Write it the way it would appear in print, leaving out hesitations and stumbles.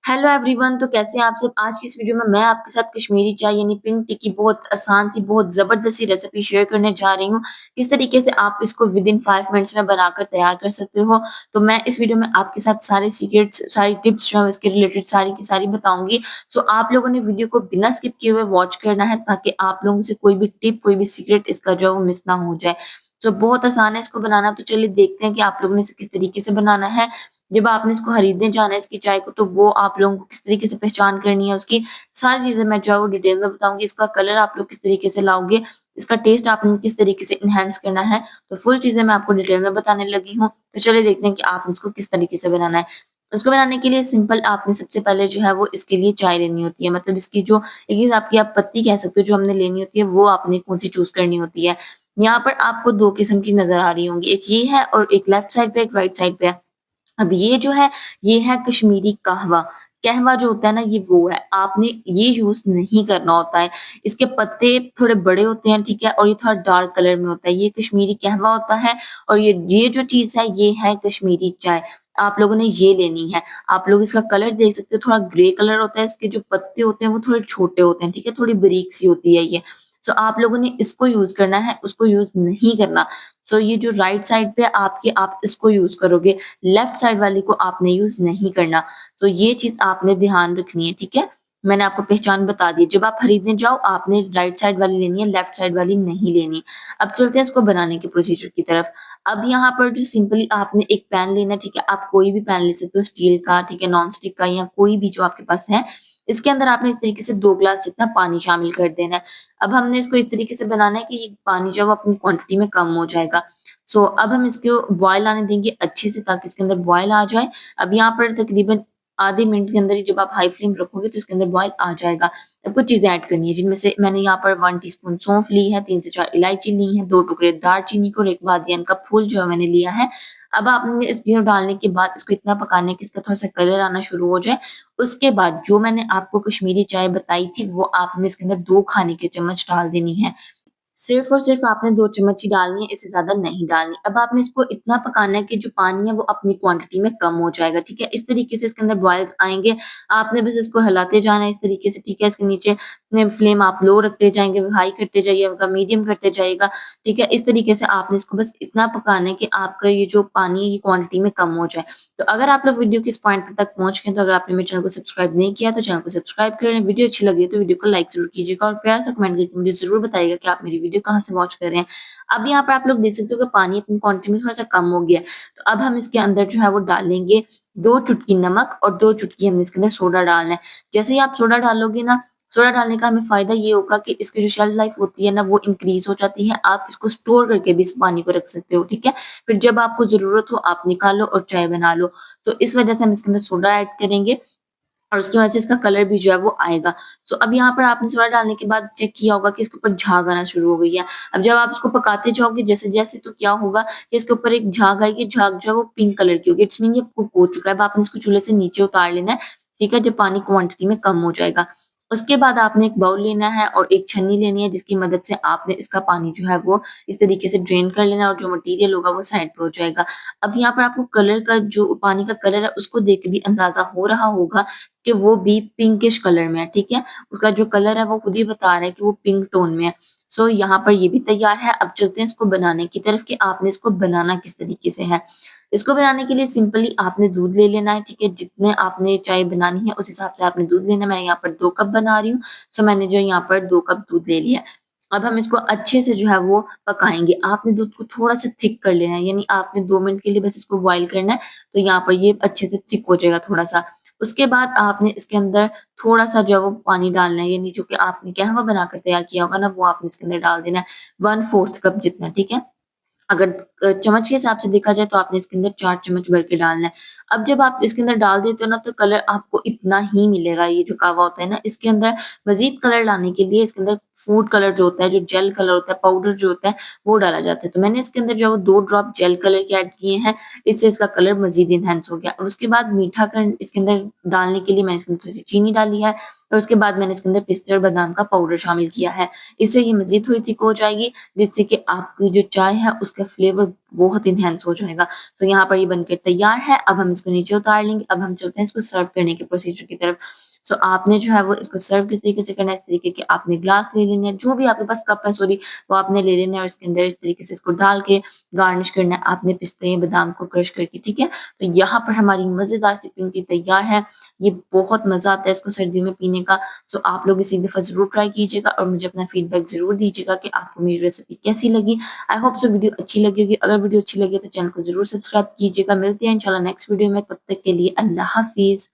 Hello everyone, तो कैसे हैं आप सब। आज की इस वीडियो में मैं आपके साथ कश्मीरी चाय यानी पिंक टी की बहुत आसान सी बहुत ज़बरदस्त सी रेसिपी शेयर करने जा रही हूँ। किस तरीके से आप इसको विद इन 5 मिनट्स में बनाकर तैयार कर सकते हो। तो मैं इस वीडियो में आपके साथ सारे सीक्रेट्स, सारी टिप्स जो है इसके रिलेटेड सारी की सारी बताऊँगी। सो आप लोगों ने वीडियो को बिना स्किप किए हुए वॉच करना है ताकि आप लोगों से कोई भी टिप, कोई भी सीक्रेट इसका जो है वो मिस ना हो जाए। तो बहुत आसान है इसको बनाना, तो चलिए देखते हैं कि आप लोगों ने इसे किस तरीके से बनाना है। जब आपने इसको खरीदने जाना है इसकी चाय को, तो वो आप लोगों को किस तरीके से पहचान करनी है उसकी सारी चीज़ें मैं जो है वो डिटेल में बताऊँगी। इसका कलर आप लोग किस तरीके से लाओगे, इसका टेस्ट आपने किस तरीके से एनहांस करना है, तो फुल चीज़ें मैं आपको डिटेल में बताने लगी हूँ। तो चलिए देखते हैं कि आपने इसको किस तरीके से बनाना है। उसको बनाने के लिए सिंपल आपने सबसे पहले जो है वो इसके लिए चाय लेनी होती है। मतलब इसकी जो एक चीज़ आपकी आप पत्ती कह सकते हो जो हमने लेनी होती है, वो आपने कौन-सी चूज़ करनी होती है। यहाँ पर आपको 2 किस्म की नज़र आ रही होंगी, एक ये है और एक लेफ्ट साइड पे, एक राइट साइड पे है। अब ये जो है, ये है कश्मीरी कहवा। कहवा जो होता है ना, ये वो है, आपने ये यूज़ नहीं करना होता है। इसके पत्ते थोड़े बड़े होते हैं, ठीक है? और ये थोड़ा डार्क कलर में होता है, ये कश्मीरी कहवा होता है। और ये जो चीज़ है, ये है कश्मीरी चाय। आप लोगों ने ये लेनी है। आप लोग इसका कलर देख सकते हो, थोड़ा ग्रे कलर होता है, इसके जो पत्ते होते हैं वो थोड़े छोटे होते हैं, ठीक है? थोड़ी बारीक-सी होती है ये। सो आप लोगों ने इसको यूज़ करना है, उसको यूज़ नहीं करना। सो ये जो राइट साइड पे आपकी, आप इसको यूज़ करोगे, लेफ्ट साइड वाली को आपने यूज़ नहीं करना। तो ये चीज़ आपने ध्यान रखनी है, ठीक है? मैंने आपको पहचान बता दी। जब आप खरीदने जाओ, आपने राइट साइड वाली लेनी है, लेफ्ट साइड वाली नहीं लेनी। अब चलते हैं इसको बनाने के प्रोसीजर की तरफ। अब यहाँ पर जो सिंपली आपने एक पैन लेना है, ठीक है? आप कोई भी पैन ले सकते हो, स्टील का, ठीक है, नॉन स्टिक का या कोई भी जो आपके पास है। इसके अंदर आपने इस तरीके से 2 ग्लास जितना पानी शामिल कर देना है। अब हमने इसको इस तरीके से बनाना है कि ये पानी जो है वो अपनी क्वांटिटी में कम हो जाएगा। अब हम इसको बॉयल आने देंगे अच्छे से ताकि इसके अंदर बॉयल आ जाए। अब यहाँ पर तकरीबन आधे मिनट के अंदर ही जब आप हाई फ्लेम रखोगे तो इसके अंदर बॉयल आ जाएगा। अब कुछ चीज़ें ऐड करनी है जिनमें से मैंने यहाँ पर 1 टीस्पून सौंफ ली है, 3 से 4 इलायची ली है, 2 टुकड़े दालचीनी के और 1 बादियान का फूल जो है मैंने लिया है। अब आपने इस तीनों डालने के बाद इसको इतना पकाना है कि इसका थोड़ा-सा कलर आना शुरू हो जाए। उसके बाद जो मैंने आपको कश्मीरी चाय बताई थी वो आपने इसके अंदर 2 खाने के चम्मच डाल देनी है। सिर्फ़ और सिर्फ़ आपने 2 चम्मच ही डालनी है, इससे ज़्यादा नहीं डालनी। अब आपने इसको इतना पकाना है कि जो पानी है वो अपनी क्वांटिटी में कम हो जाएगा, ठीक है? इस तरीके से इसके अंदर बॉयल्स आएँगे, आपने बस इसको हिलाते जाना है इस तरीके से, ठीक है? इसके नीचे फ्लेम आप लो रखते जाएँगे, हाई करते जाइएगा, मीडियम करते जाइएगा, ठीक है? इस तरीके से आपने इसको बस इतना पकाना है कि आपका ये जो पानी है ये क्वांटिटी में कम हो जाए। तो अगर आप लोग वीडियो के इस पॉइंट तक पहुँच गए, तो अगर आपने मेरे चैनल को सब्सक्राइब नहीं किया तो चैनल को सब्सक्राइब कर लें। वीडियो अच्छी लगी है तो वीडियो को लाइक ज़रूर कीजिएगा और प्यारा सा कमेंट करके मुझे ज़रूर बताइएगा कि आप मेरी वीडियो कहाँ से वॉच कर रहे हैं। अब यहाँ पर आप लोग देख सकते हो कि पानी अपनी क्वांटिटी में थोड़ा-सा कम हो गया है। तो अब हम इसके अंदर जो है वो डालेंगे 2 चुटकी नमक और 2 चुटकी हमने इसके अंदर सोडा डालना है। जैसे ही आप सोडा डालोगे ना, सोडा डालने का हमें फ़ायदा ये होगा कि इसकी जो शेल्फ लाइफ़ होती है ना वो इंक्रीज़ हो जाती है। आप इसको स्टोर करके भी इस पानी को रख सकते हो, ठीक है? फिर जब आपको ज़रूरत हो आप निकालो और चाय बना लो। तो इस वजह से हम इसके अंदर सोडा ऐड करेंगे और उसकी वजह से इसका कलर भी जो है वो आएगा। अब यहाँ पर आपने सोडा डालने के बाद चेक किया होगा कि इसके ऊपर झाग आना शुरू हो गई है। अब जब आप इसको पकाते जाओगे जैसे-जैसे तो क्या होगा कि इसके ऊपर एक झाग आएगी, झाग जो है वो पिंक कलर की होगी। इट्स मीन ये कुक हो चुका है। अब आपने इसको चूल्हे से नीचे उतार लेना है, ठीक है? जब पानी क्वांटिटी में कम हो जाएगा। उसके बाद आपने एक बाउल लेना है और एक छन्नी लेनी है जिसकी मदद से आपने इसका पानी जो है वो इस तरीके से ड्रेन कर लेना है और जो मटीरियल होगा वो साइड पे हो जाएगा। अब यहाँ पर आपको कलर का जो पानी का कलर है उसको देख के भी अंदाज़ा हो रहा होगा कि वो भी पिंकिश कलर में है, ठीक है? उसका जो कलर है वो खुद ही बता रहा है कि वो पिंक टोन में है। यहाँ पर ये भी तैयार है। अब चलते हैं इसको बनाने की तरफ कि आपने इसको बनाना किस तरीके से है। इसको बनाने के लिए सिंपली आपने दूध ले लेना है, ठीक है? जितने आपने चाय बनानी है उस हिसाब से आपने दूध लेना है। मैं यहाँ पर 2 कप बना रही हूँ, मैंने जो यहाँ पर 2 कप दूध ले लिया है। अब हम इसको अच्छे से जो है वो पकाएँगे। आपने दूध को थोड़ा-सा थिक कर लेना है, यानी आपने 2 मिनट के लिए बस इसको बॉयल करना है, तो यहाँ पर ये अच्छे से थिक हो जाएगा थोड़ा-सा। उसके बाद आपने इसके अंदर थोड़ा-सा जो है वो पानी डालना है, यानी जो कि आपने कहवा बनाकर तैयार किया होगा ना, वो आपने इसके अंदर डाल देना है, 1/4 कप जितना, ठीक है? अगर चम्मच के हिसाब से देखा जाए तो आपने इसके अंदर 4 चम्मच भर के डालना है। अब जब आप इसके अंदर डाल देते हो ना तो कलर आपको इतना ही मिलेगा, ये जो कहवा होता है ना, इसके अंदर मज़ीद कलर लाने के लिए इसके अंदर फूड कलर जो होता है, जो जेल कलर होता है, पाउडर जो होता है, वो डाला जाता है। तो मैंने इसके अंदर जो है वो 2 ड्रॉप जेल कलर के ऐड किए हैं, इससे इसका कलर मज़ीद एनहांस हो गया। अब उसके बाद मीठा कण इसके अंदर डालने के लिए मैंने इसके अंदर थोड़ी-सी चीनी डाली है और उसके बाद मैंने इसके अंदर पिस्ते और बादाम का पाउडर शामिल किया है। इससे ये मज़ीद थोड़ी थिक हो जाएगी जिससे कि आपकी जो चाय है उसका फ्लेवर बहुत इन्हेंस हो जाएगा। तो यहाँ पर ये बनकर तैयार है। अब हम इसको नीचे उतार लेंगे। अब हम चलते हैं इसको सर्व करने के प्रोसीजर की तरफ। सो आपने जो है वो इसको सर्व किस तरीके से करना है, इस तरीके के आपने ग्लास ले लेने हैं, जो भी आपके पास कप है सॉरी, वो आपने ले लेना है और इसके अंदर इस तरीके से इसको डाल के गार्निश करना है आपने पिस्ते, बादाम को क्रश करके, ठीक है? तो यहाँ पर हमारी मज़ेदार सी पिंक टी तैयार है। ये बहुत मज़ा आता है इसको सर्दियों में पीने का। सो आप लोग इसे एक दफ़ा ज़रूर ट्राई कीजिएगा और मुझे अपना फीडबैक ज़रूर दीजिएगा कि आपको मेरी रेसिपी कैसी लगी। आई होप सो वीडियो अच्छी लगी होगी। अगर वीडियो अच्छी लगी तो चैनल को ज़रूर सब्सक्राइब कीजिएगा। मिलते हैं इंशाल्लाह नेक्स्ट वीडियो में, तब तक के लिए अल्लाह हाफ़िज़।